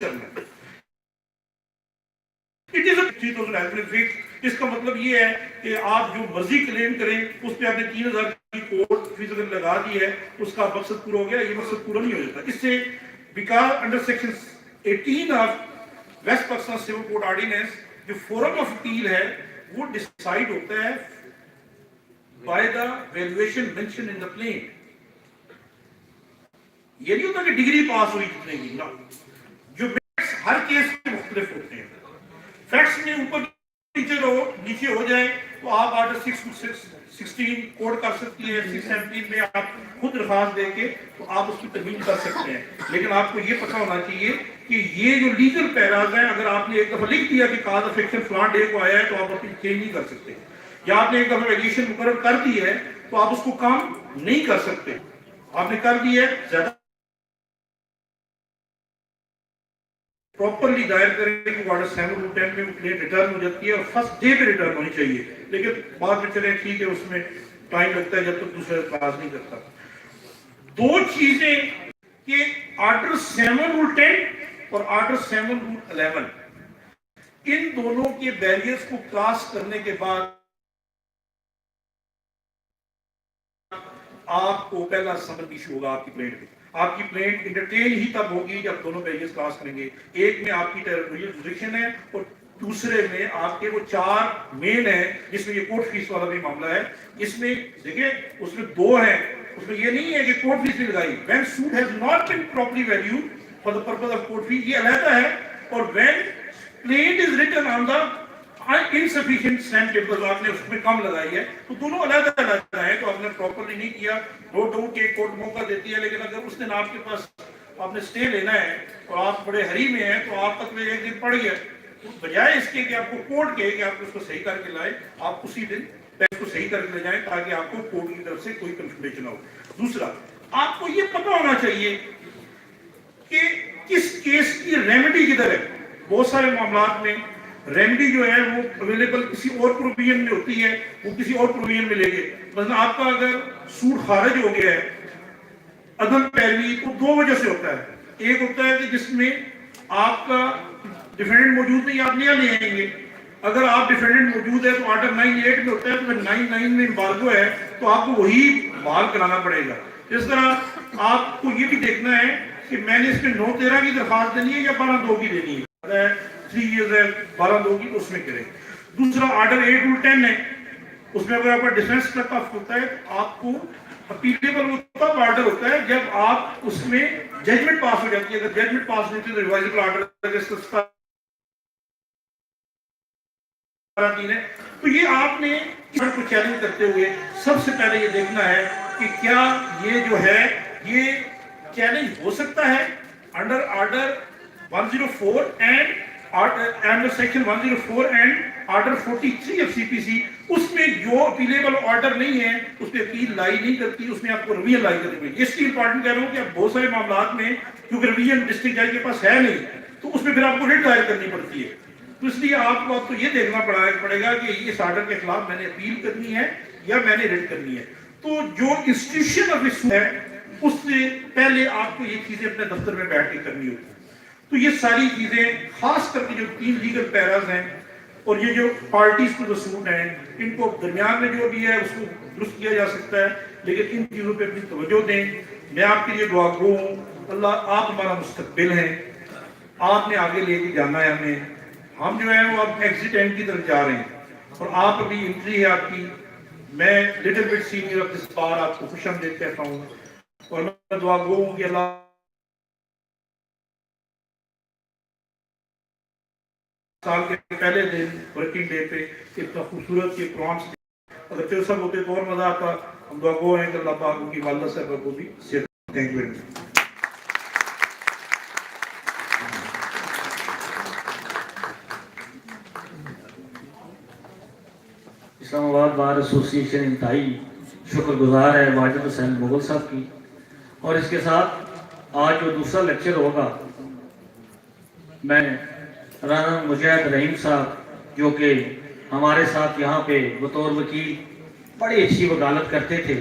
करना। It is 3000 इसका मतलब ये है कि आप जो मर्जी क्लेम करें उस पर आपने 3000 की कोर्ट फीस अगर लगा दी है, उसका मकसद पूरा हो गया। ये मकसद पूरा नहीं हो जाता इससे, because under section 18 of West Pakistan civil code ordinance जो फोरम ऑफ अपील है वो डिसाइड होता है by the valuation mention in the plaint. ये नहीं होता कि डिग्री पास हुई कितने की ना, जो हर केस के मुख्तलिफ होते हैं। फैक्ट्स में ऊपर नीचे हो जाए तो आप आर्डर 616 कोड कर सकती है। 617 में आप खुद दरखास्त देके तो आप उसकी तरमीम कर सकते हैं। लेकिन आपको ये पता होना चाहिए कि ये जो लीगल पैराज है, अगर आपने एक दफा लिख दिया कि काज ऑफ एक्शन फलां डे को आया है तो आप अपनी चेंज नहीं कर सकते, या आपने एक दफा वैल्यूएशन मुकर्रर कर दी है तो आप उसको काम नहीं कर सकते। आपने कर दी है, ज्यादा प्रॉपर्ली दायर करें कि ऑर्डर 710 में क्लेम रिटर्न हो जाती है और फर्स्ट डे पे रिटर्न होनी चाहिए। लेकिन बाद में चले ठीक है, उसमें टाइम लगता है जब तक दूसरा क्लास नहीं करता। दो चीजें कि ऑर्डर 710 और ऑर्डर 711 इन दोनों के बैरियर्स को क्रॉस करने के बाद आपको पहला समन इशू होगा आपकी प्लेन पे। आपकी प्लेन इंटरटेन ही तब होगी जब दोनों बैरियर्स क्रॉस करेंगे। एक में आपकी टेरिटोरियल जुरिडिक्शन है और दूसरे में आपके वो 4 मेन है, जिसमें ये कोर्ट फीस वाला भी मामला है। इसमें देखिए उसमें 2 है, उसमें ये नहीं है कि कोर्ट फीस नहीं लगाई। When suit has not been properly valued for the purpose of court fees, ये अलग है। और when plaint is written on the insufficient stamp paper, आपने उसमें कम लगाई है, तो दोनों अलग अलग है। तो आपने प्रॉपर्ली नहीं किया। नो डाउट के कोर्ट मौका देती है, लेकिन अगर उस दिन आपके पास आपने स्टे लेना है और आप बड़े हरी में हैं तो आप तक में एक दिन पड़ गया, तो बजाय इसके कि आपको कोर्ट के कि आप उसको सही करके लाए, आप उसी दिन उसको सही करके ले जाएं ताकि आपको कोर्ट की तरफ से कोई कंफ्यूजन ना हो। दूसरा, आपको ये पता होना चाहिए कि किस केस की रेमेडी किधर है। बहुत सारे मामला में रेमेडी जो है वो अवेलेबल किसी और प्रोविजन में होती है, वो किसी और प्रोविजन में लेंगे। मतलब आपका अगर सूट खारिज हो गया है अदम पैरवी, तो 2 वजह से होता है। एक होता है कि जिसमें आपका डिफेंडेंट मौजूद नहीं, आप नया ले आएंगे। अगर आप डिफेंडेंट मौजूद है तो ऑर्डर 98 में होता है, तो 99 में एम्बार्गो है तो आपको वही बहाल कराना पड़ेगा। इस तरह आपको ये भी देखना है कि मैंने इसमें 9-13 की दरखास्त देनी है या 12-2 की देनी है। 3 इयर्स है, 12-2 की उसमें करें। दूसरा ऑर्डर 8 रूल 10 है, उसमें अगर आपका डिफेंस तक होता है तो आपको अपीलेबल तब ऑर्डर होता है जब आप उसमें जजमेंट पास हो जाती है। अगर जजमेंट पास नहीं होती तो रिवाइजेबल ऑर्डर है। तो ये आपने को चैलेंज करते हुए सबसे पहले ये देखना है कि क्या ये जो है ये चैलेंज हो सकता है under order 104 and under section 104 and order 43 of CPC. उसमें जो अपीलेबल ऑर्डर नहीं है उस पर अपील लाई नहीं करती, उसमें आपको रिवीजन लाई करनी पड़ेगी। इसलिए इंपॉर्टेंट कह रहा हूँ कि आप बहुत सारे मामला में क्योंकि रिवीजन डिस्ट्रिक्ट जज के पास है नहीं, तो उसमें फिर आपको रिट दायर करनी पड़ती है। तो इसलिए आपको अब तो ये देखना पड़ेगा कि इस ऑर्डर के खिलाफ मैंने अपील करनी है या मैंने रिट करनी है। तो जो इंस्टीट्यूशन ऑफ इशू है उससे पहले आपको ये चीजें अपने दफ्तर में बैठ के करनी होती है। तो ये सारी चीजें खास करके जो 3 लीगल पैराज हैं और ये जो पार्टीज को सूट हैं, इनको दरमियान में जो भी है उसको दुरुस्त किया जा सकता है, लेकिन इन चीजों पे अपनी तवज्जो दें। मैं आपके लिए दुआ गो हूँ। अल्लाह आप हमारा मुस्तकबिल हैं, आपने आगे लेके जाना है हमें। हम जो है वो अब एग्जिट एंड की तरफ जा रहे हैं और आप अभी एंट्री है आपकी। मैं little bit senior of this bar आपको खुशामदीद कहता हूँ और मैं दुआ गो हूँ कि अल्लाह साल के पहले दिन वर्किंग डे पे इतना खूबसूरत ये प्रॉन्स अगर तेरे सब होते तो और मजा आता। हम दुआ गो हैं कि अल्लाह पाक उनकी वालिदा साहब को भी सेहत। Thank you very much. Islamabad bar association इंतहाई शुक्रगुजार है वाजिद हुसैन मुगल साहब की। और इसके साथ आज जो दूसरा लेक्चर होगा, मैं राना मुजाहिद रहीम साहब जो कि हमारे साथ यहाँ पे बतौर वकील बड़ी अच्छी वकालत करते थे,